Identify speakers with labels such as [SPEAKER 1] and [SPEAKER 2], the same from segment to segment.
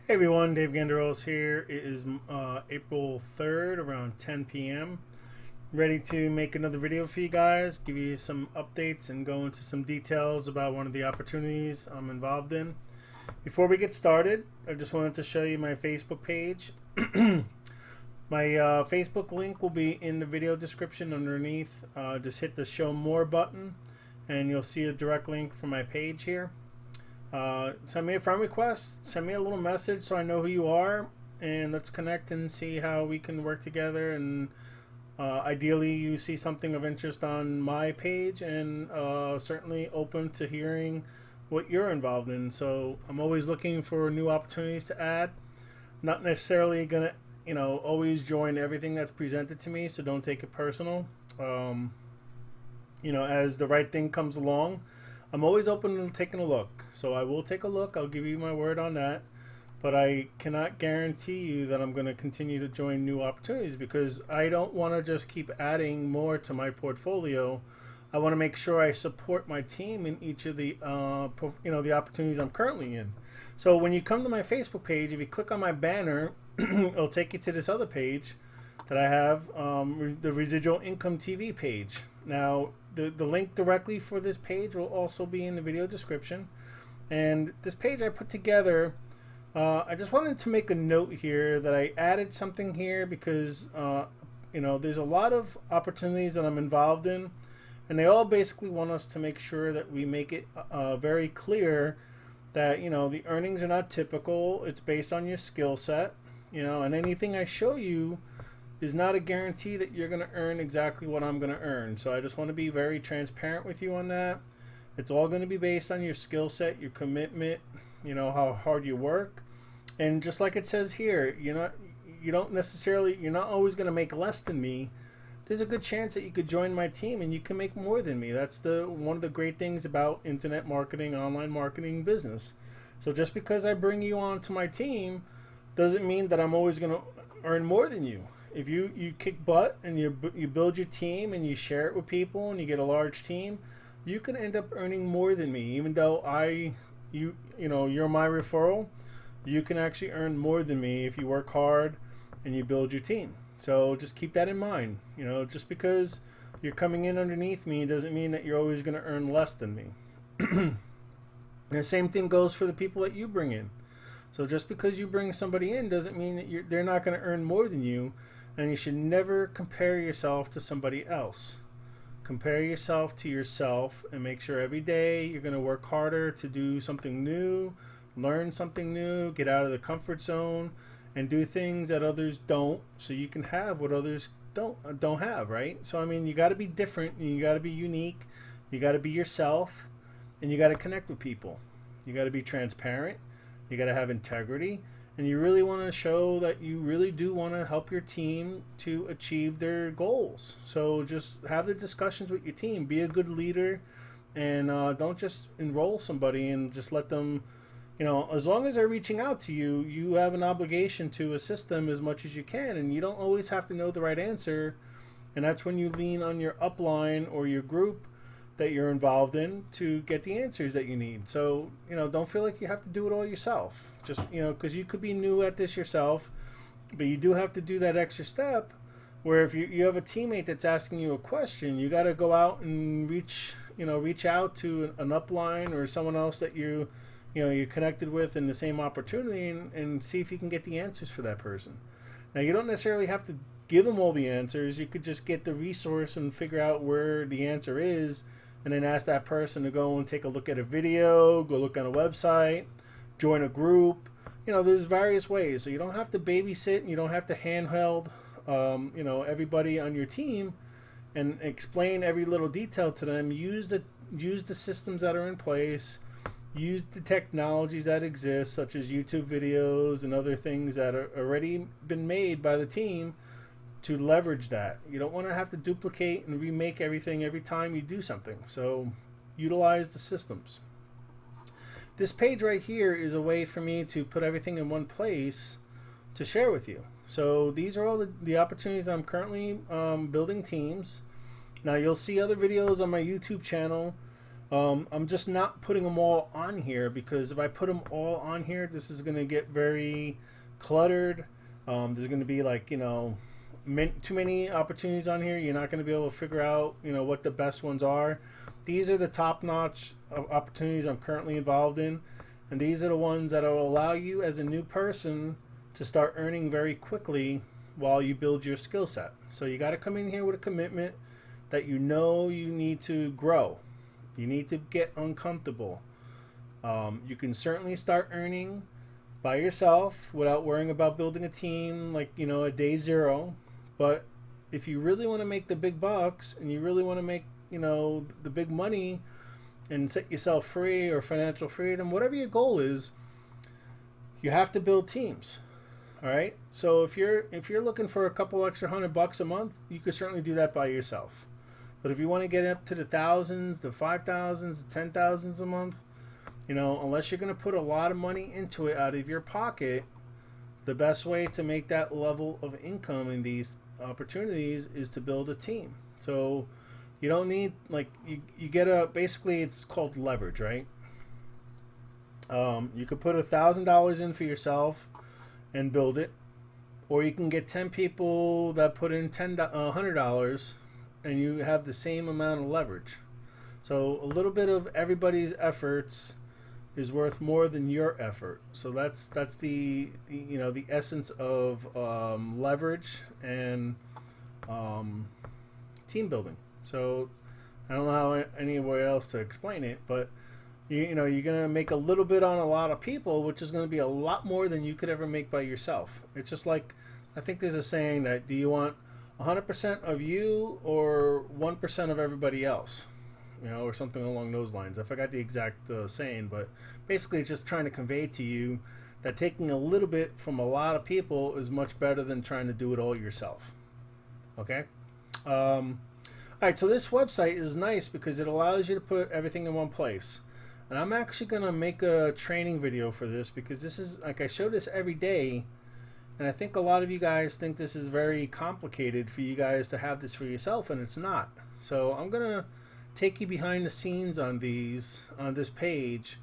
[SPEAKER 1] Hey everyone, Dave Gandarillas here. It is April 3rd around 10 p.m. Ready to make another video for you guys, give you some updates and go into some details about one of the opportunities I'm involved in. Before we get started, I just wanted to show you my Facebook page. My Facebook link will be in the video description underneath. Just hit the show more button and you'll see a direct link for my page here. Send me a friend request, send me a little message so I know who you are, and let's connect and see how we can work together. And ideally you see something of interest on my page, and certainly open to hearing what you're involved in. So I'm always looking for new opportunities to add. Not necessarily gonna always join everything that's presented to me, so don't take it personal. As the right thing comes along, I'm always open to taking a look. So I will take a look. I'll give you my word on that. But I cannot guarantee you that I'm going to continue to join new opportunities, because I don't want to just keep adding more to my portfolio. I want to make sure I support my team in each of the the opportunities I'm currently in. So when you come to my Facebook page, if you click on my banner, it'll take you to this other page that I have, the Residual Income TV page. Now, the link directly for this page will also be in the video description. And this page I put together, I just wanted to make a note here that I added something here because there's a lot of opportunities that I'm involved in, and they all basically want us to make sure that we make it very clear that the earnings are not typical. It's based on your skill set, and anything I show you is not a guarantee that you're going to earn exactly what I'm going to earn. So I just want to be very transparent with you on that. It's all going to be based on your skill set, your commitment, how hard you work. And just like it says here, you're not always going to make less than me. There's a good chance that you could join my team and you can make more than me. That's one of the great things about internet marketing, online marketing business. So just because I bring you on to my team doesn't mean that I'm always going to earn more than you. If you kick butt and you build your team and you share it with people and you get a large team, you can end up earning more than me. Even though you're my referral, you can actually earn more than me if you work hard and you build your team. So just keep that in mind. Just because you're coming in underneath me doesn't mean that you're always going to earn less than me. And the same thing goes for the people that you bring in. So just because you bring somebody in doesn't mean that they're not going to earn more than you. And you should never compare yourself to somebody else. Compare yourself to yourself and make sure every day you're going to work harder to do something new, learn something new, get out of the comfort zone, and do things that others don't, so you can have what others don't have, right? So you got to be different, and you got to be unique, you got to be yourself, and you got to connect with people. You got to be transparent, you got to have integrity, and you really want to show that you really do want to help your team to achieve their goals. So just have the discussions with your team. Be a good leader, and don't just enroll somebody and just let them, as long as they're reaching out to you, you have an obligation to assist them as much as you can. And you don't always have to know the right answer. And that's when you lean on your upline or your group that you're involved in to get the answers that you need. So, don't feel like you have to do it all yourself. Just, because you could be new at this yourself, but you do have to do that extra step where if you have a teammate that's asking you a question, you got to go out and reach out to an upline or someone else that you're connected with in the same opportunity, and see if you can get the answers for that person. Now, you don't necessarily have to give them all the answers. You could just get the resource and figure out where the answer is, and then ask that person to go and take a look at a video, go look on a website, join a group. There's various ways. So you don't have to babysit, and you don't have to handheld everybody on your team and explain every little detail to them. Use the systems that are in place. Use the technologies that exist, such as YouTube videos and other things that are already been made by the team, to leverage that. You don't want to have to duplicate and remake everything every time you do something. So utilize the systems. This page right here is a way for me to put everything in one place to share with you. So these are all the opportunities that I'm currently building teams. Now you'll see other videos on my YouTube channel I'm just not putting them all on here because if I put them all on here, this is going to get very cluttered. There's going to be like, too many opportunities on here. You're not going to be able to figure out, what the best ones are. These are the top-notch opportunities I'm currently involved in, and these are the ones that will allow you as a new person to start earning very quickly while you build your skill set. So you got to come in here with a commitment that you need to grow. You need to get uncomfortable. You can certainly start earning by yourself without worrying about building a team like, at day zero. But if you really want to make the big bucks and you really want to make, the big money and set yourself free or financial freedom, whatever your goal is, you have to build teams. All right. So if you're looking for a couple extra $100 a month, you could certainly do that by yourself. But if you want to get up to the thousands, the 5,000s, the 10,000s a month, unless you're going to put a lot of money into it out of your pocket, the best way to make that level of income in these opportunities is to build a team. So you don't need, you get basically it's called leverage, right? You could put $1,000 in for yourself and build it, or you can get 10 people that put in $100 and you have the same amount of leverage. So a little bit of everybody's efforts is worth more than your effort. So that's the essence of leverage and team building. So I don't know how anywhere else to explain it, but you're gonna make a little bit on a lot of people, which is gonna be a lot more than you could ever make by yourself. It's just like, I think there's a saying that, do you want 100% of you or 1% of everybody else? Or something along those lines. I forgot the exact saying, but basically it's just trying to convey to you that taking a little bit from a lot of people is much better than trying to do it all yourself. Okay? All right, so this website is nice because it allows you to put everything in one place. And I'm actually going to make a training video for this because this is, like, I show this every day, and I think a lot of you guys think this is very complicated for you guys to have this for yourself, and it's not. So I'm going to take you behind the scenes on this page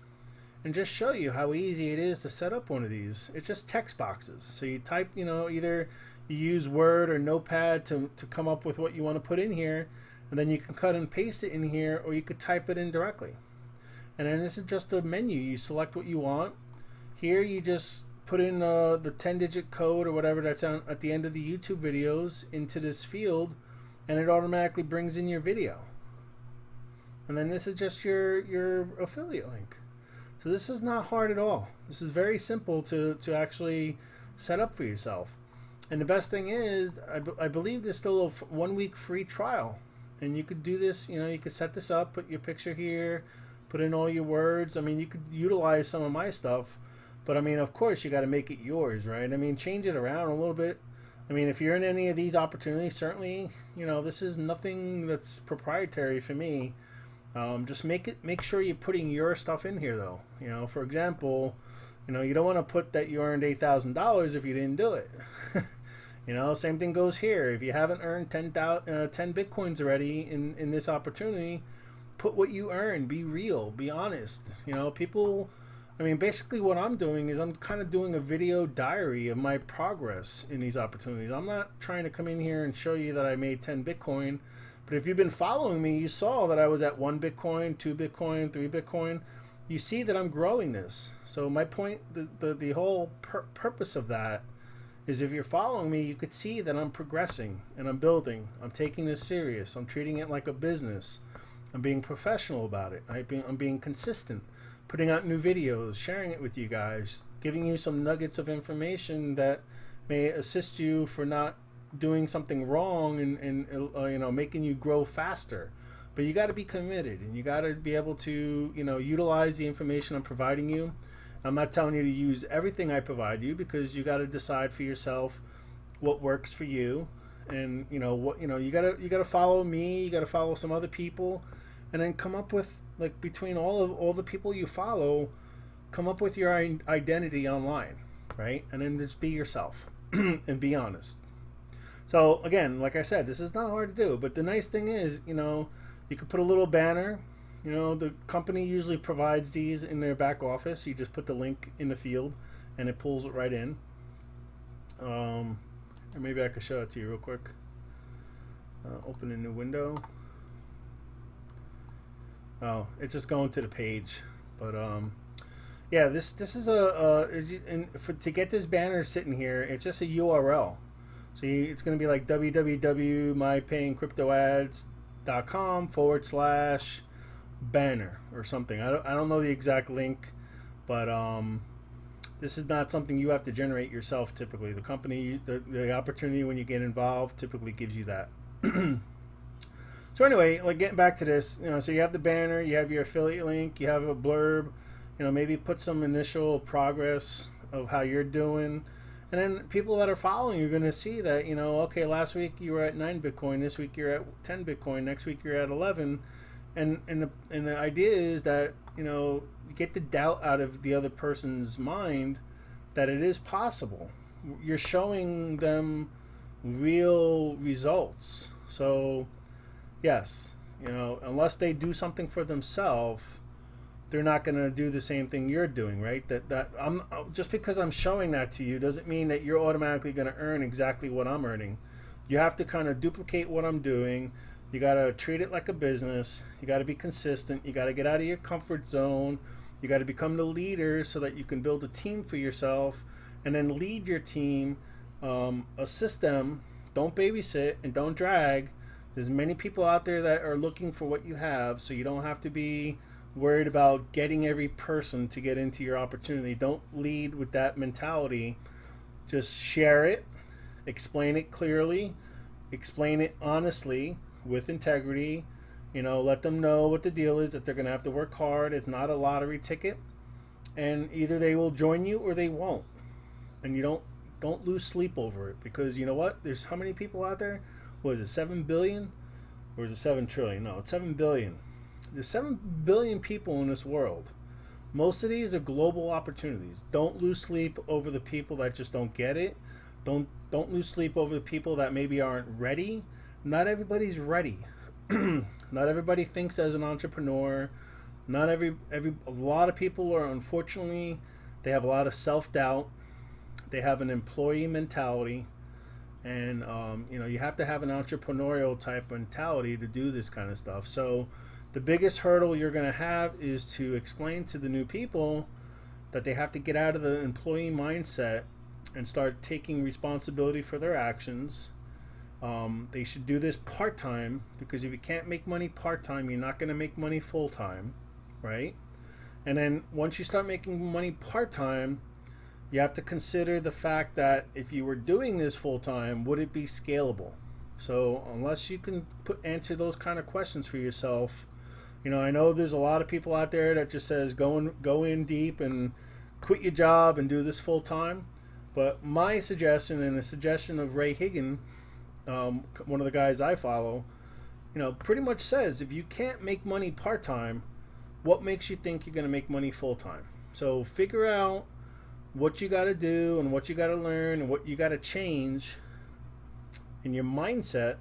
[SPEAKER 1] and just show you how easy it is to set up one of these. It's just text boxes. So you type, either you use Word or Notepad to come up with what you want to put in here, and then you can cut and paste it in here, or you could type it in directly. And then this is just a menu. You select what you want. Here you just put in the 10-digit code or whatever that's at the end of the YouTube videos into this field, and it automatically brings in your video. And then this is just your affiliate link. So this is not hard at all. This is very simple to actually set up for yourself. And the best thing is, I believe there's still a 1 week free trial. And you could do this, you could set this up, put your picture here, put in all your words. I mean, you could utilize some of my stuff. But I mean, of course, you got to make it yours, right? I mean, change it around a little bit. I mean, if you're in any of these opportunities, certainly, this is nothing that's proprietary for me. Just make sure you're putting your stuff in here, though. For example, you don't want to put that you earned $8,000 if you didn't do it. Same thing goes here. If you haven't earned 10 Bitcoins already in this opportunity, put what you earn. Be real. Be honest. People. I mean, basically what I'm doing is I'm kind of doing a video diary of my progress in these opportunities. I'm not trying to come in here and show you that I made 10 Bitcoin. But if you've been following me, you saw that I was at 1 Bitcoin, 2 Bitcoin, 3 Bitcoin. You see that I'm growing this. So my point, the whole purpose of that is if you're following me, you could see that I'm progressing and I'm building. I'm taking this serious. I'm treating it like a business. I'm being professional about it. I'm being consistent, putting out new videos, sharing it with you guys, giving you some nuggets of information that may assist you for not doing something wrong and making you grow faster. But you got to be committed, and you got to be able to utilize the information I'm providing you. I'm not telling you to use everything I provide you, because you got to decide for yourself what works for you. And you got to follow me, you got to follow some other people, and then come up with, like, between all the people you follow, come up with your identity online, right? And then just be yourself and be honest. So again, like I said, this is not hard to do, but the nice thing is, you could put a little banner The company usually provides these in their back office. You just put the link in the field, and it pulls it right in. Or maybe I could show it to you real quick. Open a new window. Oh, it's just going to the page. But yeah, this is to get this banner sitting here, it's just a URL. So it's going to be like www.mypayingcryptoads.com/banner or something. I don't know the exact link, but this is not something you have to generate yourself. Typically, the company, the opportunity when you get involved, typically gives you that. So anyway, like getting back to this, so you have the banner, you have your affiliate link, you have a blurb, maybe put some initial progress of how you're doing, and then people that are following you're going to see that, okay, last week you were at 9 Bitcoin, this week you're at 10 Bitcoin, next week you're at 11, and the idea is that you get the doubt out of the other person's mind that it is possible. You're showing them real results. So yes, unless they do something for themselves, they're not going to do the same thing you're doing, right? That I'm just because I'm showing that to you doesn't mean that you're automatically going to earn exactly what I'm earning. You have to kind of duplicate what I'm doing. You got to treat it like a business. You got to be consistent. You got to get out of your comfort zone. You got to become the leader so that you can build a team for yourself and then lead your team, assist them. Don't babysit and don't drag. There's many people out there that are looking for what you have, so you don't have to be worried about getting every person to get into your opportunity. Don't lead with that mentality. Just share it, explain it clearly, explain it honestly with integrity. Let them know what the deal is, that they're going to have to work hard. It's not a lottery ticket, and either they will join you or they won't. And you don't lose sleep over it, because you know what? There's how many people out there? What is it, 7 billion? Or is it 7 trillion? No, it's 7 billion. There's 7 billion people in this world. Most of these are global opportunities. Don't lose sleep over the people that just don't get it. Don't lose sleep over the people that maybe aren't ready. Not everybody's ready. Not everybody thinks as an entrepreneur. Not a lot of people are, unfortunately, they have a lot of self-doubt. They have an employee mentality. And you have to have an entrepreneurial type mentality to do this kind of stuff. So the biggest hurdle you're going to have is to explain to the new people that they have to get out of the employee mindset and start taking responsibility for their actions. They should do this part-time, because if you can't make money part-time, you're not going to make money full-time, right? And then once you start making money part-time, you have to consider the fact that if you were doing this full-time, would it be scalable? So unless you can answer those kind of questions for yourself, I know there's a lot of people out there that just says go in deep and quit your job and do this full-time. But my suggestion, and the suggestion of Ray Higgin, one of the guys I follow, pretty much says if you can't make money part-time, what makes you think you're going to make money full-time? So figure out what you got to do and what you got to learn and what you got to change in your mindset,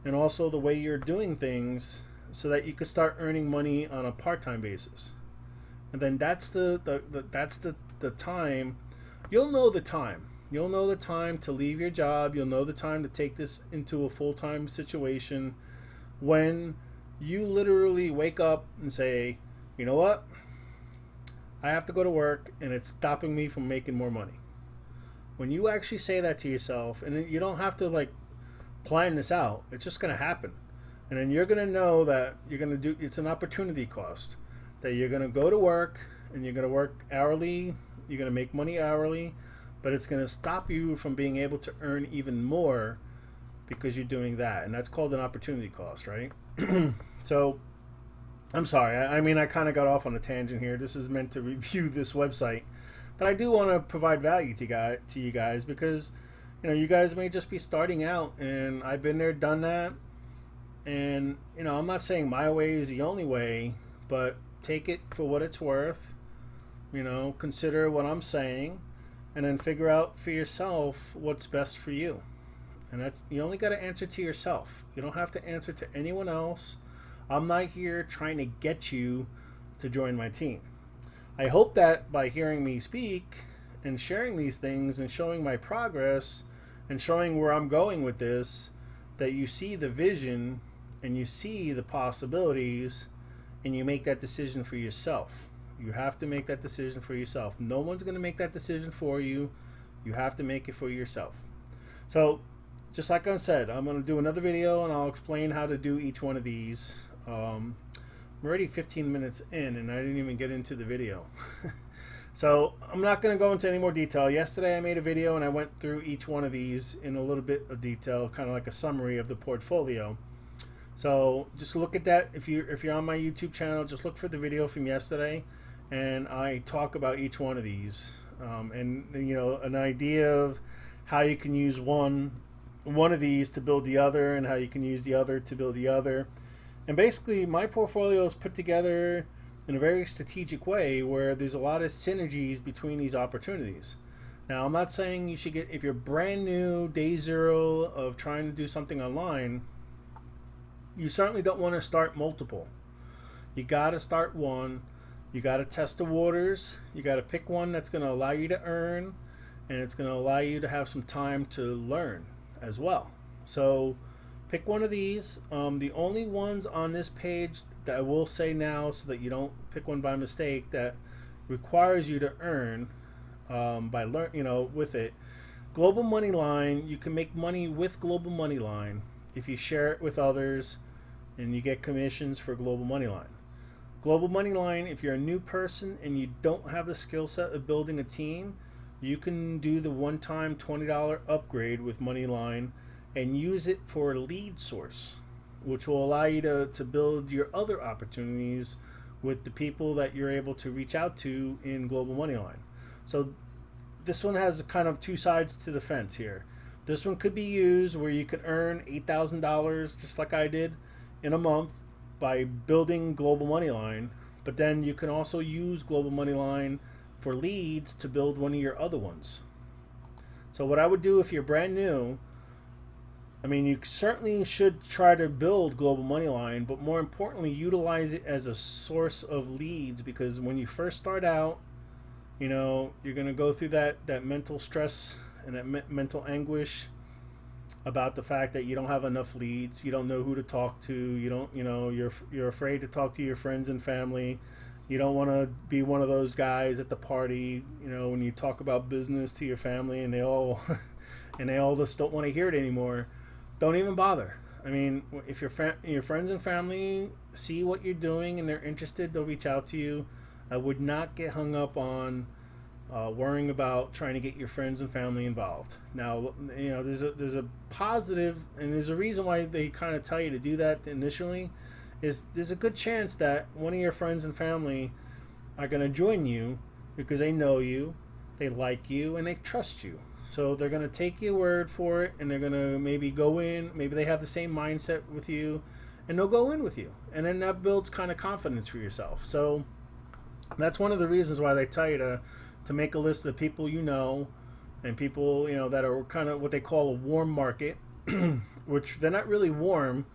[SPEAKER 1] and also the way you're doing things, so that you could start earning money on a part-time basis. And then that's the time. You'll know the time. You'll know the time to leave your job. You'll know the time to take this into a full-time situation when you literally wake up and say, you know what? I have to go to work and it's stopping me from making more money. When you actually say that to yourself, and you don't have to plan this out, it's just going to happen. And then you're going to know that you're going to do, it's an opportunity cost, that you're going to go to work and you're going to work hourly, you're going to make money hourly, but it's going to stop you from being able to earn even more because you're doing that. And that's called an opportunity cost, right? So I'm sorry. I kind of got off on a tangent here. This is meant to review this website, but I do want to provide value to you guys, because you guys may just be starting out, and I've been there, done that. And I'm not saying my way is the only way, but take it for what it's worth. Consider what I'm saying, and then figure out for yourself what's best for you. And that's, you only got to answer to yourself. You don't have to answer to anyone else. I'm not here trying to get you to join my team. I hope that by hearing me speak and sharing these things and showing my progress and showing where I'm going with this, that you see the vision and you see the possibilities and you make that decision for yourself. You have to make that decision for yourself. No one's going to make that decision for you. You have to make it for yourself. So, just like I said, I'm going to do another video and I'll explain how to do each one of these. I'm already 15 minutes in and I didn't even get into the video. So I'm not going to go into any more detail. Yesterday I made a video and I went through each one of these in a little bit of detail, kind of like a summary of the portfolio. So just look at that. If you're on my YouTube channel, just look for the video from yesterday, and I talk about each one of these, and you know, an idea of how you can use one of these to build the other, and how you can use the other to build the other. And basically, my portfolio is put together in a very strategic way where there's a lot of synergies between these opportunities. Now, I'm not saying you should get, if you're brand new, day zero of trying to do something online, you certainly don't want to start multiple. You got to start one. You got to test the waters. You got to pick one that's going to allow you to earn, and it's going to allow you to have some time to learn as well. So pick one of these. The only ones on this page that I will say now, so that you don't pick one by mistake, that requires you to earn with it. Global Moneyline, you can make money with Global Moneyline if you share it with others, and you get commissions for Global Moneyline. Global Moneyline, if you're a new person and you don't have the skill set of building a team, you can do the one-time $20 upgrade with Moneyline and use it for a lead source, which will allow you to build your other opportunities with the people that you're able to reach out to in Global Moneyline. So this one has kind of two sides to the fence here. This one could be used where you can earn $8,000 just like I did in a month by building Global Moneyline, but then you can also use Global Moneyline for leads to build one of your other ones. So what I would do if you're brand new, I mean, you certainly should try to build Global Moneyline, but more importantly, utilize it as a source of leads, because when you first start out, you know, you're going to go through that mental stress and that mental anguish about the fact that you don't have enough leads, you don't know who to talk to, you're afraid to talk to your friends and family. You don't want to be one of those guys at the party, you know, when you talk about business to your family and they all just don't want to hear it anymore. Don't even bother. I mean, if your friends and family see what you're doing and they're interested, they'll reach out to you. I would not get hung up on worrying about trying to get your friends and family involved. Now, you know, there's a positive, and there's a reason why they kind of tell you to do that initially. Is there's a good chance that one of your friends and family are going to join you because they know you, they like you, and they trust you. So they're going to take your word for it, and they're going to maybe go in, maybe they have the same mindset with you, and they'll go in with you. And then that builds kind of confidence for yourself. So that's one of the reasons why they tell you to make a list of people you know, and people, you know, that are kind of what they call a warm market, which they're not really warm,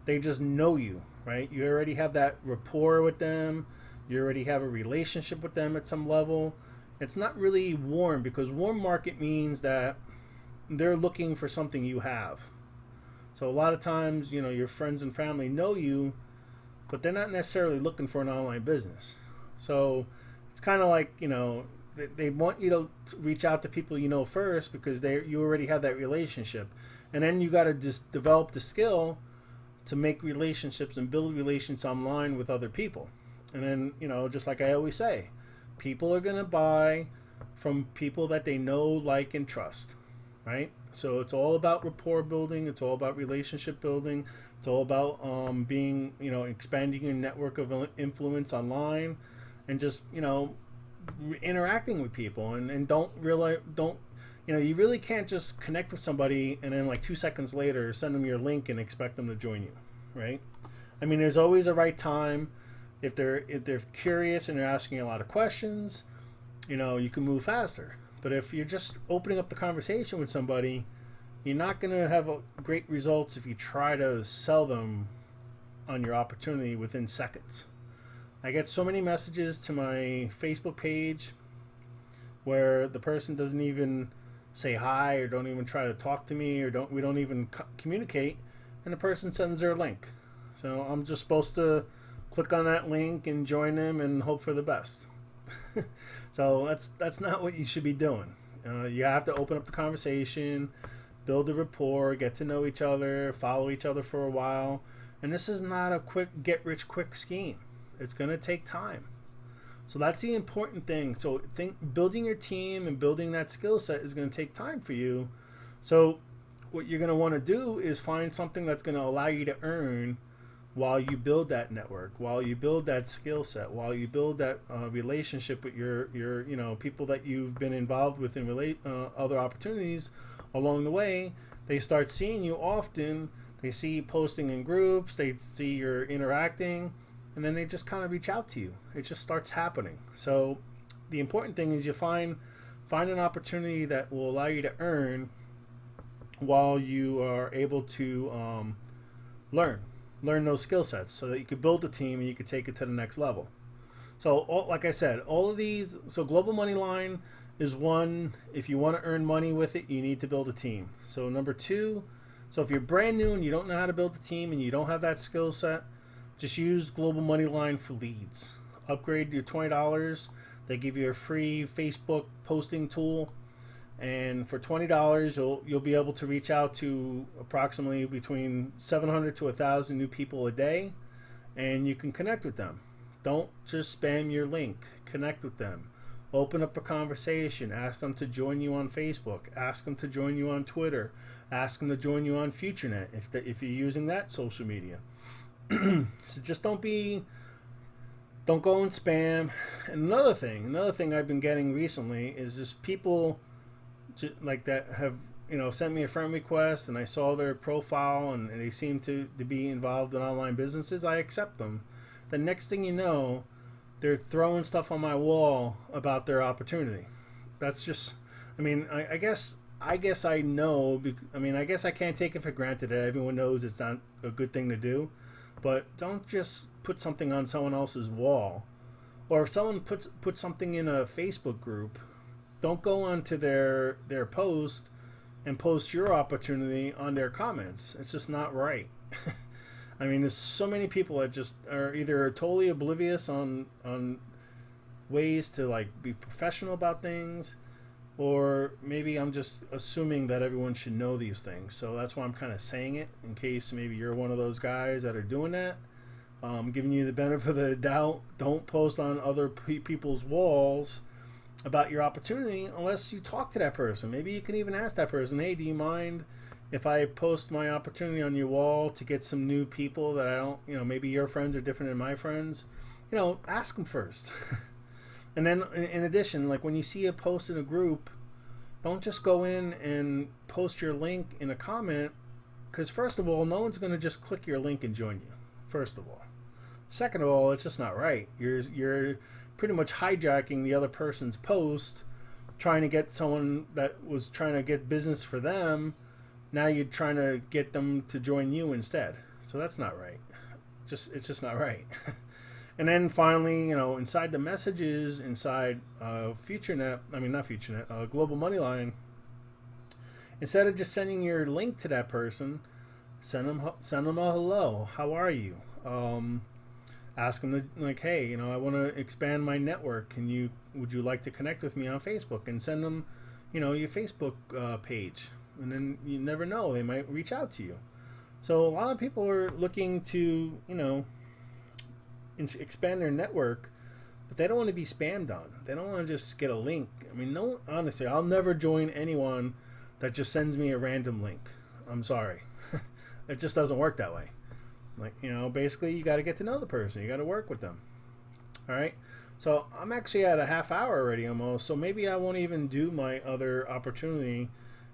[SPEAKER 1] they just know you, right? You already have that rapport with them. You already have a relationship with them at some level. It's not really warm, because warm market means that they're looking for something you have. So a lot of times, you know, your friends and family know you, but they're not necessarily looking for an online business. So it's kind of like, you know, they want you to reach out to people you know first, because you already have that relationship. And then you got to just develop the skill to make relationships and build relations online with other people. And then, you know, just like I always say, people are going to buy from people that they know, like, and trust, right? So it's all about rapport building. It's all about relationship building. It's all about being, you know, expanding your network of influence online, and just, you know, interacting with people. And you know, you really can't just connect with somebody and then like 2 seconds later send them your link and expect them to join you, right? I mean, there's always a right time. If they're curious and they're asking a lot of questions, you know, you can move faster. But if you're just opening up the conversation with somebody, you're not going to have great results if you try to sell them on your opportunity within seconds. I get so many messages to my Facebook page where the person doesn't even say hi or don't even try to talk to me, or we don't even communicate, and the person sends their link. So I'm just supposed to click on that link and join them and hope for the best. So that's not what you should be doing. You have to open up the conversation, build a rapport, get to know each other, follow each other for a while. And this is not a quick get-rich-quick scheme. It's going to take time. So that's the important thing. So building your team and building that skill set is going to take time for you. So what you're going to want to do is find something that's going to allow you to earn while you build that network, while you build that skill set, while you build that relationship with your people that you've been involved with in other opportunities along the way. They start seeing you often. They see you posting in groups. They see you're interacting, and then they just kind of reach out to you. It just starts happening. So the important thing is you find an opportunity that will allow you to earn while you are able to learn those skill sets, so that you could build a team and you could take it to the next level. So like I said, all of these, so Global Money Line is one. If you want to earn money with it, you need to build a team. So number two, so if you're brand new and you don't know how to build a team and you don't have that skill set, just use Global Money Line for leads. Upgrade your $20. They give you a free Facebook posting tool, and for $20 you'll be able to reach out to approximately between 700 to 1,000 new people a day, and you can connect with them. Don't just spam your link. Connect with them. Open up a conversation. Ask them to join you on Facebook. Ask them to join you on Twitter. Ask them to join you on FutureNet if you're using that social media. So just don't go and spam. And another thing I've been getting recently is just people like that have sent me a friend request, and I saw their profile and they seem to be involved in online businesses. I accept them. The next thing you know, they're throwing stuff on my wall about their opportunity. That's just, I guess I know. I guess I can't take it for granted that everyone knows it's not a good thing to do, but don't just put something on someone else's wall. Or if someone puts something in a Facebook group, don't go onto their post and post your opportunity on their comments. It's just not right. There's so many people that just are either totally oblivious on ways to be professional about things, or maybe I'm just assuming that everyone should know these things. So that's why I'm kind of saying it, in case maybe you're one of those guys that are doing that. Giving you the benefit of the doubt. Don't post on other people's walls about your opportunity unless you talk to that person. Maybe you can even ask that person, hey, do you mind if I post my opportunity on your wall to get some new people that I don't, maybe your friends are different than my friends? Ask them first. And then in addition, when you see a post in a group, don't just go in and post your link in a comment, because first of all, no one's going to just click your link and join you, first of all. Second of all, it's just not right. You're pretty much hijacking the other person's post, trying to get someone that was trying to get business for them. Now you're trying to get them to join you instead. So that's not right. It's just not right. And then finally, inside the messages, inside FutureNet, not FutureNet, Global Money Line, instead of just sending your link to that person, send them a hello. How are you? Ask them to, hey, I want to expand my network. Would you like to connect with me on Facebook? And send them, your Facebook page. And then you never know, they might reach out to you. So a lot of people are looking to, expand their network, but they don't want to be spammed on. They don't want to just get a link. No, honestly, I'll never join anyone that just sends me a random link. I'm sorry. It just doesn't work that way. Basically you got to get to know the person. You got to work with them. All right. So I'm actually at a half hour already almost. So maybe I won't even do my other opportunity,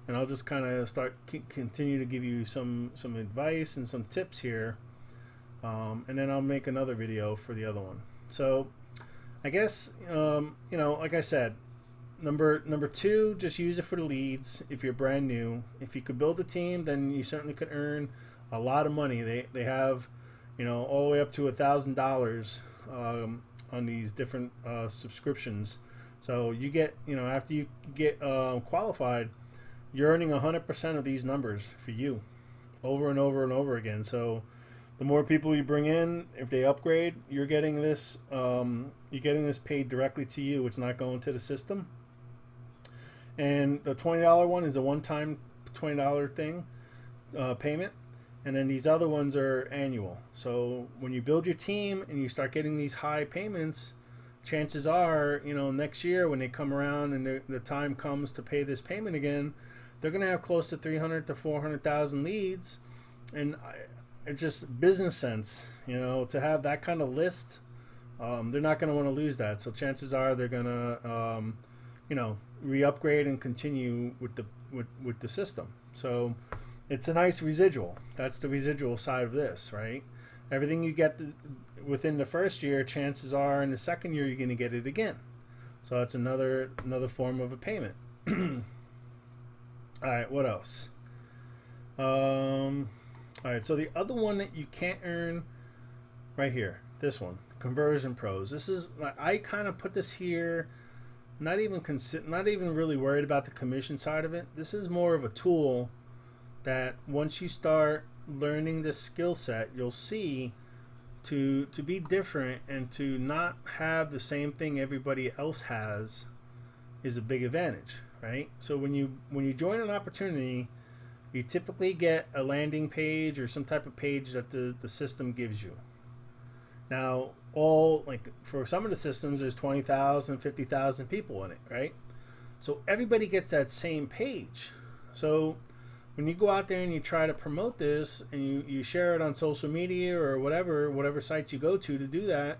[SPEAKER 1] and I'll just kind of continue to give you some advice and some tips here. And then I'll make another video for the other one. So I guess, like I said, number two, just use it for the leads if you're brand new. If you could build a team, then you certainly could earn a lot of money. They have, all the way up to $1,000 on these different subscriptions. So you get, after you get qualified, you're earning 100% of these numbers for you over and over and over again. So the more people you bring in, if they upgrade, you're getting this paid directly to you. It's not going to the system. And the $20 one is a one-time $20 thing payment, and then these other ones are annual. So when you build your team and you start getting these high payments, chances are, next year when they come around and the time comes to pay this payment again, they're going to have close to 300 to 400,000 leads, and it's just business sense, to have that kind of list. They're not going to want to lose that. So chances are they're going to, re-upgrade and continue with the system. So it's a nice residual. That's the residual side of this, right? Everything you get within the first year, chances are in the second year you're going to get it again. So it's another form of a payment. All right, what else? All right, so the other one that you can't earn right here, this one, Conversion Pros. This is, I kind of put this here, not even really worried about the commission side of it. This is more of a tool that once you start learning this skill set, you'll see to be different and to not have the same thing everybody else has is a big advantage, right? So when you join an opportunity, you typically get a landing page or some type of page that the system gives you. Now, for some of the systems, there's 20,000, 50,000 people in it, right? So everybody gets that same page. So when you go out there and you try to promote this and you share it on social media or whatever sites you go to do that,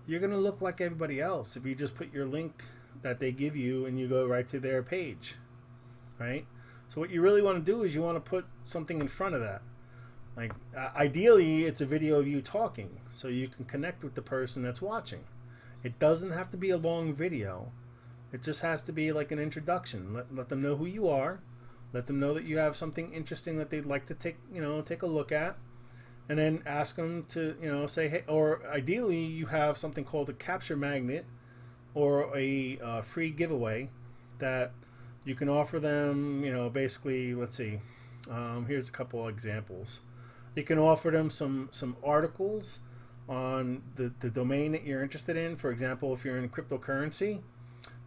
[SPEAKER 1] you're going to look like everybody else if you just put your link that they give you and you go right to their page, right? So what you really want to do is you want to put something in front of that. Like ideally, it's a video of you talking so you can connect with the person that's watching. It doesn't have to be a long video. It just has to be like an introduction. Let them know who you are. Let them know that you have something interesting that they'd like to take a look at, and then ask them to say, hey, or ideally you have something called a capture magnet or a free giveaway that you can offer them. Basically, let's see. Here's a couple examples. You can offer them some articles on the domain that you're interested in. For example, if you're in cryptocurrency,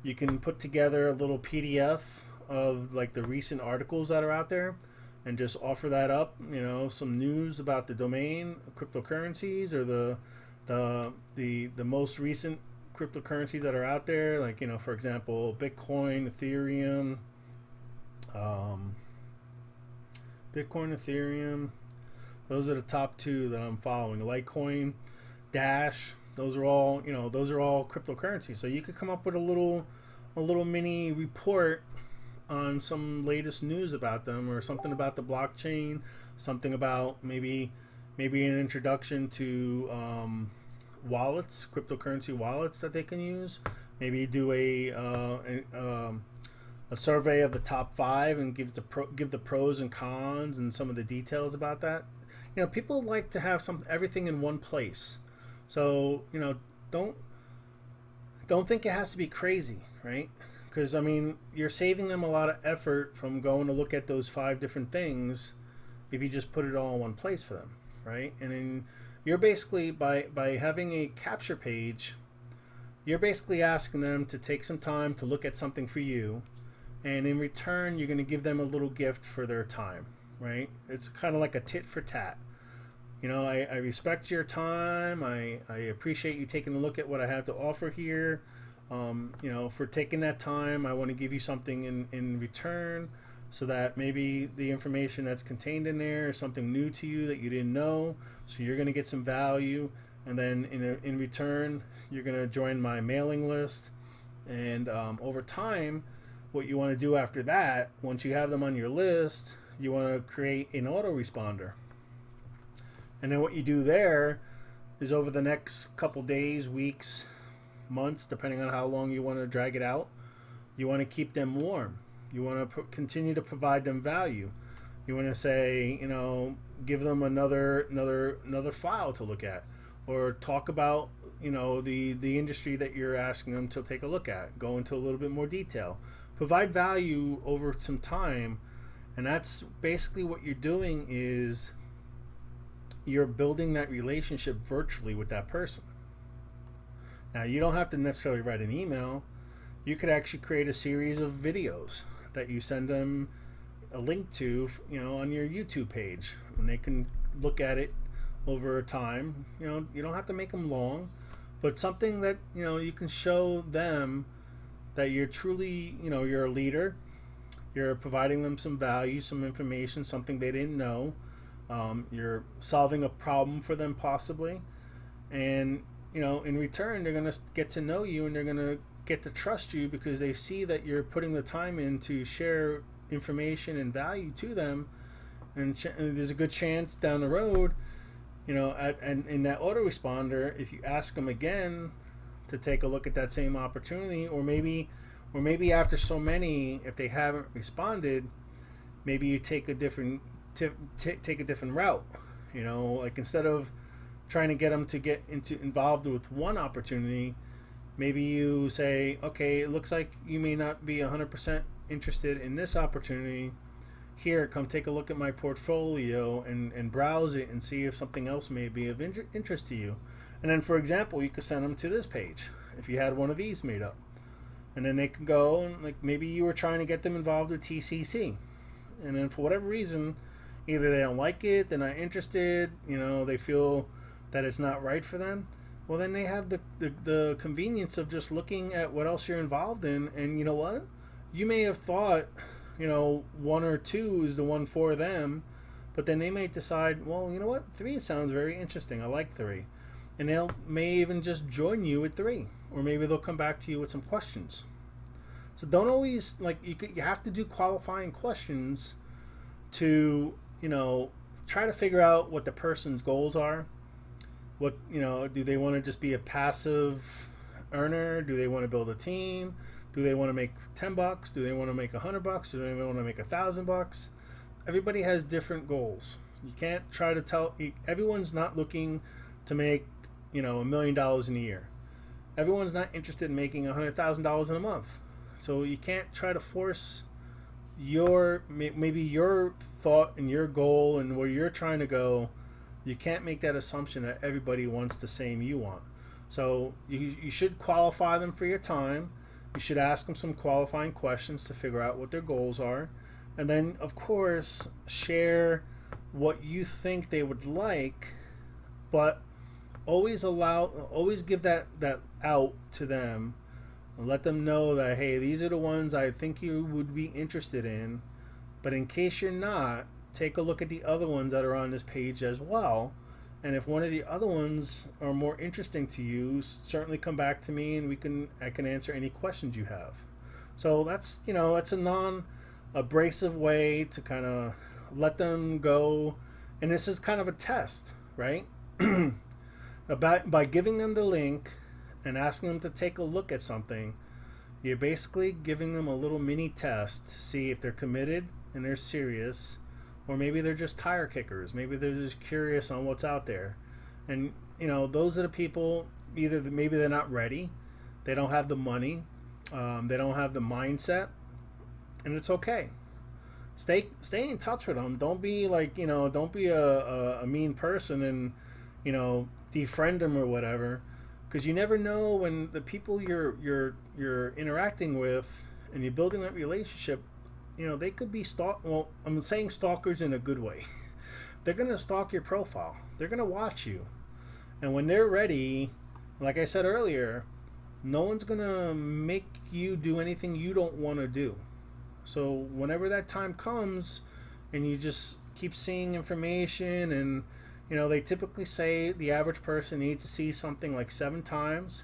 [SPEAKER 1] you can put together a little PDF of like the recent articles that are out there and just offer that up, some news about the domain, cryptocurrencies, or the most recent cryptocurrencies that are out there, like for example, Bitcoin, Ethereum, those are the top two that I'm following. Litecoin, Dash, those are all cryptocurrencies. So you could come up with a little mini report on some latest news about them, or something about the blockchain, something about maybe an introduction to wallets, cryptocurrency wallets that they can use. Maybe do a survey of the top 5 and give the pros and cons and some of the details about that. People like to have everything in one place. So don't think it has to be crazy, right? Because you're saving them a lot of effort from going to look at those 5 different things if you just put it all in one place for them, right? And then you're basically, by having a capture page, you're basically asking them to take some time to look at something for you, and in return you're going to give them a little gift for their time, right? It's kind of like a tit for tat. I respect your time. I appreciate you taking a look at what I have to offer here. For taking that time, I want to give you something in return, so that maybe the information that's contained in there is something new to you that you didn't know. So you're going to get some value, and then in return, you're going to join my mailing list. And over time, what you want to do after that, once you have them on your list, you want to create an autoresponder. And then what you do there is, over the next couple days, weeks, months, depending on how long you want to drag it out, you want to keep them warm. You want to continue to provide them value. You want to say, give them another file to look at, or talk about the industry that you're asking them to take a look at. Go into a little bit more detail. Provide value over some time, and that's basically what you're doing is you're building that relationship virtually with that person. Now, you don't have to necessarily write an email. You could actually create a series of videos that you send them a link to, on your YouTube page, and they can look at it over time. You don't have to make them long, but something that you can show them that you're truly, you're a leader. You're providing them some value, some information, something they didn't know. You're solving a problem for them possibly, and in return they're going to get to know you, and they're going to get to trust you because they see that you're putting the time in to share information and value to them, and there's a good chance down the road, and in that autoresponder, if you ask them again to take a look at that same opportunity, or maybe after so many, if they haven't responded, maybe you take a different take a different route. Like instead of trying to get them to get involved with one opportunity, maybe you say, okay, it looks like you may not be 100% interested in this opportunity. Here, come take a look at my portfolio and browse it and see if something else may be of interest to you. And then, for example, you could send them to this page if you had one of these made up. And then they can go, and like maybe you were trying to get them involved with TCC. And then for whatever reason, either they don't like it, they're not interested, they feel that it's not right for them. Well, then they have the convenience of just looking at what else you're involved in. And you know what? You may have thought, one or two is the one for them, but then they may decide, well, you know what? 3 sounds very interesting. I like 3. And they may even just join you at 3. Or maybe they'll come back to you with some questions. So don't always, you have to do qualifying questions to, try to figure out what the person's goals are. What, do they want to just be a passive earner? Do they want to build a team? Do they want to make $10? Do they want to make $100? Do they want to make $1,000? Everybody has different goals. You can't try to tell. Everyone's not looking to make, $1 million in a year. Everyone's not interested in making $100,000 in a month. So you can't try to force maybe your thought and your goal and where you're trying to go. You can't make that assumption that everybody wants the same you want. So you should qualify them for your time. You should ask them some qualifying questions to figure out what their goals are. And then, of course, share what you think they would like, but always give that out to them and let them know that, hey, these are the ones I think you would be interested in. But in case you're not, take a look at the other ones that are on this page as well. And if one of the other ones are more interesting to you, certainly come back to me and I can answer any questions you have. So that's a non-abrasive way to kind of let them go. And this is kind of a test, right? By giving them the link and asking them to take a look at something, you're basically giving them a little mini test to see if they're committed and they're serious, or maybe they're just tire kickers. Maybe they're just curious on what's out there. And, those are the people, either maybe they're not ready, they don't have the money, they don't have the mindset, and it's okay. Stay in touch with them. Don't be don't be a mean person and, defriend them or whatever, because you never know when the people you're interacting with and you're building that relationship, they could be I'm saying stalkers in a good way. They're going to stalk your profile. They're going to watch you. And when they're ready, like I said earlier, no one's going to make you do anything you don't want to do. So whenever that time comes and you just keep seeing information, and, they typically say the average person needs to see something like 7 times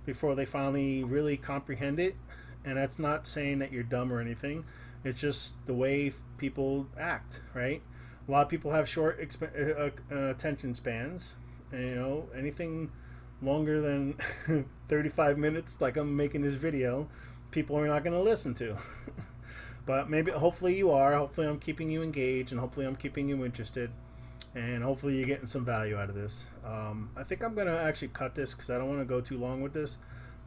[SPEAKER 1] before they finally really comprehend it. And that's not saying that you're dumb or anything. It's just the way people act, right? A lot of people have short attention spans. And, anything longer than 35 minutes, like I'm making this video, people are not going to listen to. But hopefully you are. Hopefully I'm keeping you engaged, and hopefully I'm keeping you interested. and hopefully you're getting some value out of this. I think I'm gonna actually cut this because I don't want to go too long with this.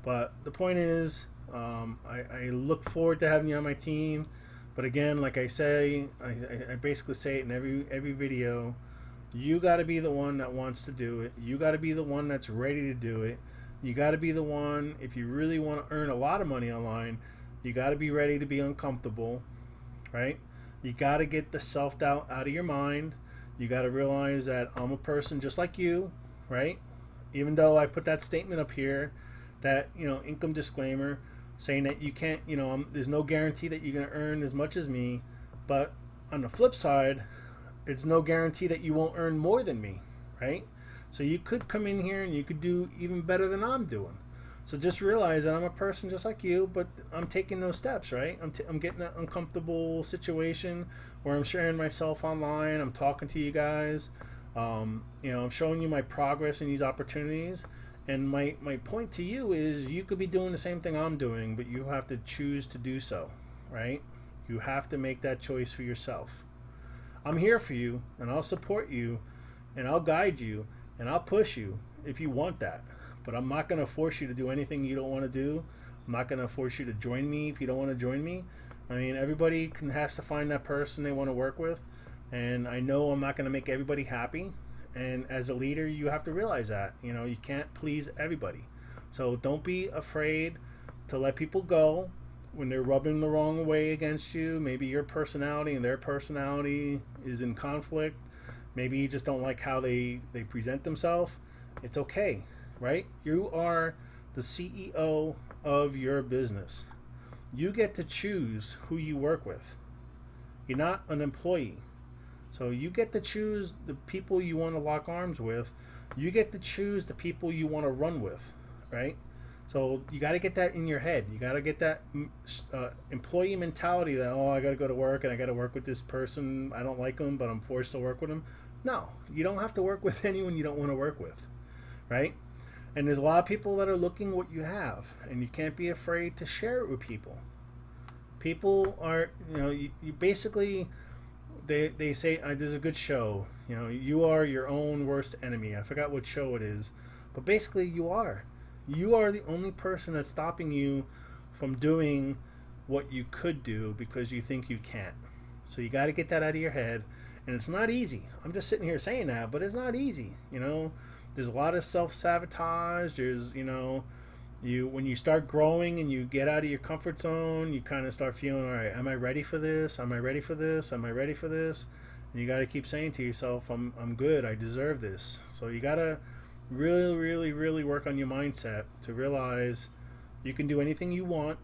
[SPEAKER 1] But the point is, I look forward to having you on my team. But again, like I say, I basically say it in every video. You got to be the one that wants to do it. You got to be the one that's ready to do it. You got to be the one, if you really want to earn a lot of money online, you got to be ready to be uncomfortable, right? You got to get the self-doubt out of your mind. You got to realize that I'm a person just like you, right? Even though I put that statement up here, that, income disclaimer, saying that you can't, there's no guarantee that you're going to earn as much as me. But on the flip side, it's no guarantee that you won't earn more than me, right? So you could come in here and you could do even better than I'm doing. So just realize that I'm a person just like you, but I'm taking those steps, right? I'm getting that uncomfortable situation where I'm sharing myself online. I'm talking to you guys. I'm showing you my progress in these opportunities. And my point to you is you could be doing the same thing I'm doing, but you have to choose to do so, right? You have to make that choice for yourself. I'm here for you, and I'll support you, and I'll guide you, and I'll push you if you want that. But I'm not going to force you to do anything you don't want to do. I'm not going to force you to join me if you don't want to join me. I mean, everybody has to find that person they want to work with, and I know I'm not going to make everybody happy. And as a leader, you have to realize that. You can't please everybody. So don't be afraid to let people go when they're rubbing the wrong way against you. Maybe your personality and their personality is in conflict. Maybe you just don't like how they present themselves. It's okay, right? You are the CEO of your business. You get to choose who you work with. You're not an employee. So you get to choose the people you want to lock arms with. You get to choose the people you want to run with, right? So you got to get that in your head. You got to get that employee mentality that, I got to go to work and I got to work with this person. I don't like them, but I'm forced to work with them. No, you don't have to work with anyone you don't want to work with, right? And there's a lot of people that are looking what you have, and you can't be afraid to share it with people. People are, you basically... They say there's a good show. You are your own worst enemy. I forgot what show it is, but basically you are. You are the only person that's stopping you from doing what you could do because you think you can't. So you got to get that out of your head, and it's not easy. I'm just sitting here saying that, but it's not easy. There's a lot of self-sabotage. There's when you start growing and you get out of your comfort zone, you kind of start feeling, all right, am I ready for this? Am I ready for this? Am I ready for this? And you got to keep saying to yourself, I'm good. I deserve this. So you got to really, really, really work on your mindset to realize you can do anything you want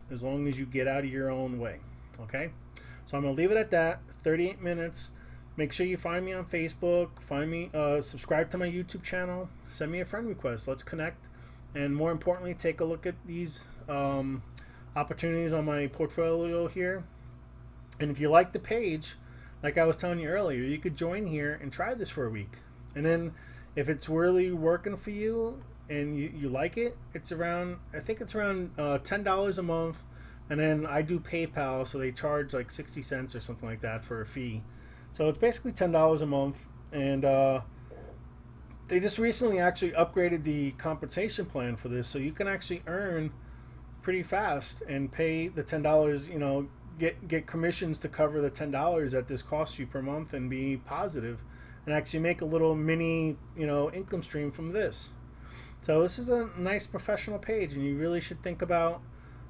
[SPEAKER 1] as long as you get out of your own way. Okay? So I'm going to leave it at that. 38 minutes. Make sure you find me on Facebook. Subscribe to my YouTube channel. Send me a friend request. Let's connect. And more importantly, take a look at these opportunities on my portfolio here. And if you like the page, like I was telling you earlier, you could join here and try this for a week. And then if it's really working for you and you like it, I think it's around $10 a month. And then I do PayPal, so they charge like 60 cents or something like that for a fee. So it's basically $10 a month. And they just recently actually upgraded the compensation plan for this, so you can actually earn pretty fast and pay the $10. Get commissions to cover the $10 that this costs you per month, and be positive, and actually make a little mini income stream from this. So this is a nice professional page, and you really should think about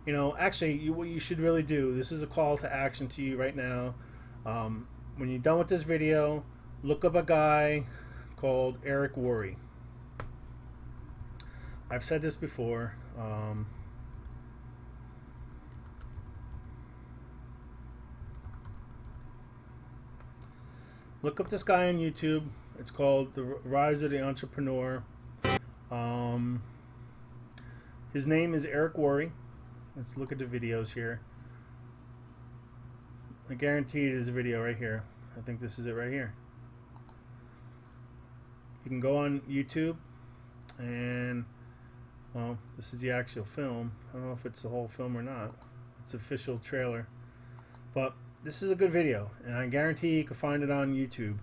[SPEAKER 1] what you should really do. This is a call to action to you right now. When you're done with this video, look up a guy called Eric Worre. I've said this before. Look up this guy on YouTube. It's called The Rise of the Entrepreneur. His name is Eric Worre. Let's look at the videos here. I guarantee it is a video right here. I think this is it right here. You can go on YouTube, and this is the actual film. I don't know if it's the whole film or not. It's an official trailer, but this is a good video, and I guarantee you can find it on YouTube.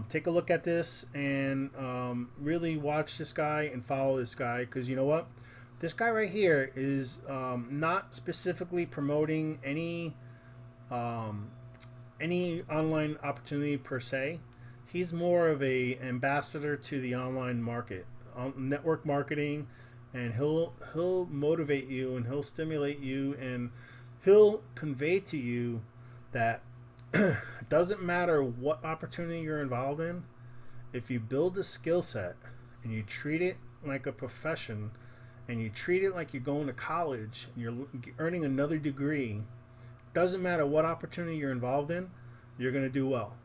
[SPEAKER 1] Take a look at this and really watch this guy and follow this guy, because you know what? This guy right here is not specifically promoting um, any online opportunity per se. He's more of a ambassador to the online market, network marketing, and he'll motivate you and he'll stimulate you and he'll convey to you that it doesn't matter what opportunity you're involved in. If you build a skill set and you treat it like a profession and you treat it like you're going to college and you're earning another degree, doesn't matter what opportunity you're involved in, you're going to do well.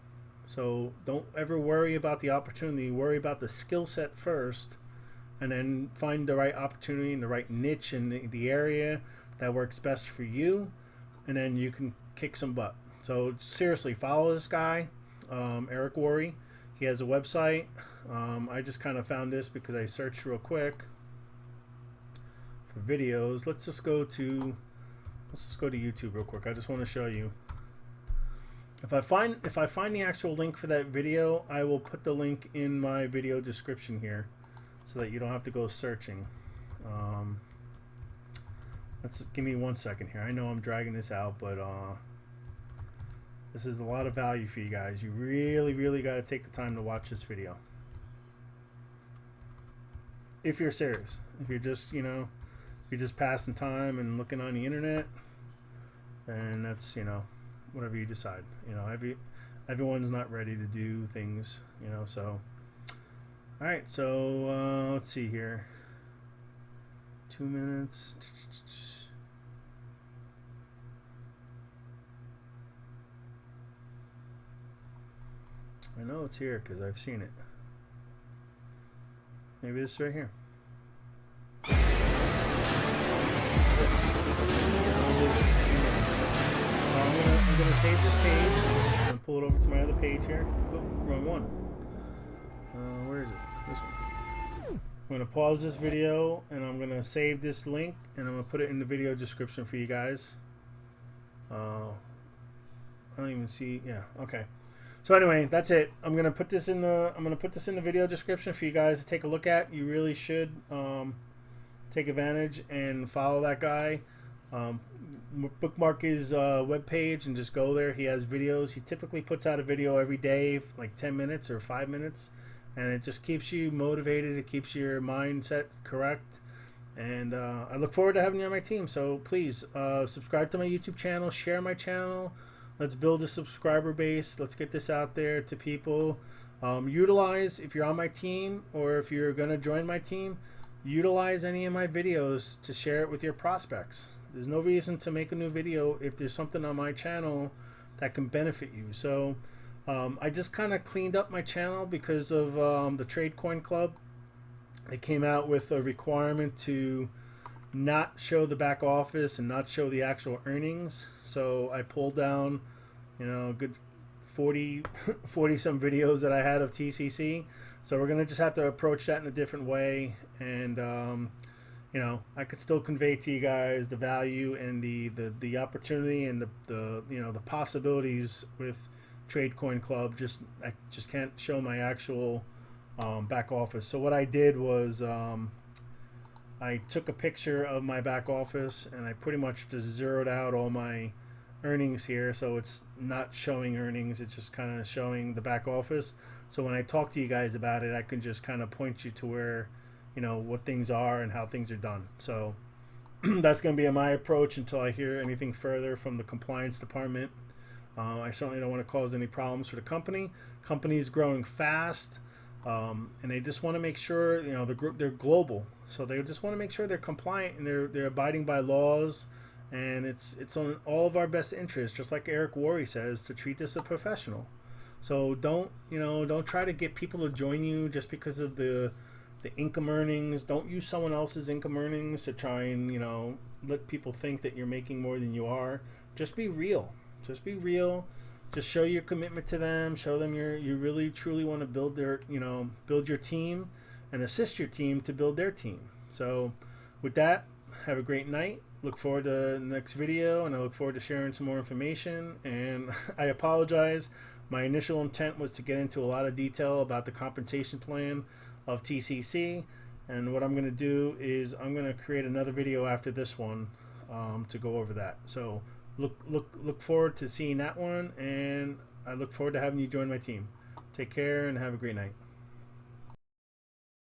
[SPEAKER 1] So don't ever worry about the opportunity. Worry about the skill set first, and then find the right opportunity and the right niche in the area that works best for you, and then you can kick some butt. So seriously, follow this guy, Eric Worre. He has a website. I just kind of found this because I searched real quick for videos. Let's just go to YouTube real quick. I just want to show you. If I find the actual link for that video, I will put the link in my video description here, so that you don't have to go searching. Let's give me 1 second here. I know I'm dragging this out, but this is a lot of value for you guys. You really got to take the time to watch this video. If you're serious, if you're just you're just passing time and looking on the internet, then that's whatever you decide. Everyone's not ready to do things, so all right, so let's see here. 2 minutes. I know it's here because I've seen it. Maybe this right here. I'm gonna save this page. I'm gonna pull it over to my other page here. Oh, wrong one. Where is it? This one. I'm gonna pause this video and I'm gonna save this link and I'm gonna put it in the video description for you guys. I don't even see. Yeah. Okay. So anyway, that's it. I'm gonna put this in the video description for you guys to take a look at. You really should take advantage and follow that guy. Bookmark his webpage and just go there. He has videos. He typically puts out a video every day, like 10 minutes or 5 minutes, and it just keeps you motivated. It keeps your mindset correct, and I look forward to having you on my team. So please subscribe to my YouTube channel, share my channel. Let's build a subscriber base. Let's get this out there to people. Utilize, if you're on my team or if you're going to join my team, utilize any of my videos to share it with your prospects. There's no reason to make a new video if there's something on my channel that can benefit you. So I just kind of cleaned up my channel because of the Trade Coin Club. They came out with a requirement to not show the back office and not show the actual earnings. So I pulled down, a good 40 some videos that I had of TCC. So we're gonna just have to approach that in a different way, and I could still convey to you guys the value and the opportunity and the possibilities with Trade Coin Club. I just can't show my actual back office. So what I did was I took a picture of my back office and I pretty much just zeroed out all my earnings here, so it's not showing earnings, it's just kind of showing the back office. So when I talk to you guys about it, I can just kind of point you to where what things are and how things are done. So that's going to be my approach until I hear anything further from the compliance department. I certainly don't want to cause any problems for the company. Company's growing fast, and they just want to make sure they're global, so they just want to make sure they're compliant and they're abiding by laws. And it's on all of our best interests, just like Eric Worre says, to treat this as a professional. So don't try to get people to join you just because of the income earnings. Don't use someone else's income earnings to try and let people think that you're making more than you are. Just be real. Just be real. Just show your commitment to them. Show them you really truly want to build build your team and assist your team to build their team. So with that, have a great night. Look forward to the next video, and I look forward to sharing some more information. And I apologize, My initial intent was to get into a lot of detail about the compensation plan of TCC, and what I'm going to do is I'm going to create another video after this one to go over that. So look forward to seeing that one, and I look forward to having you join my team. Take care and have a great night.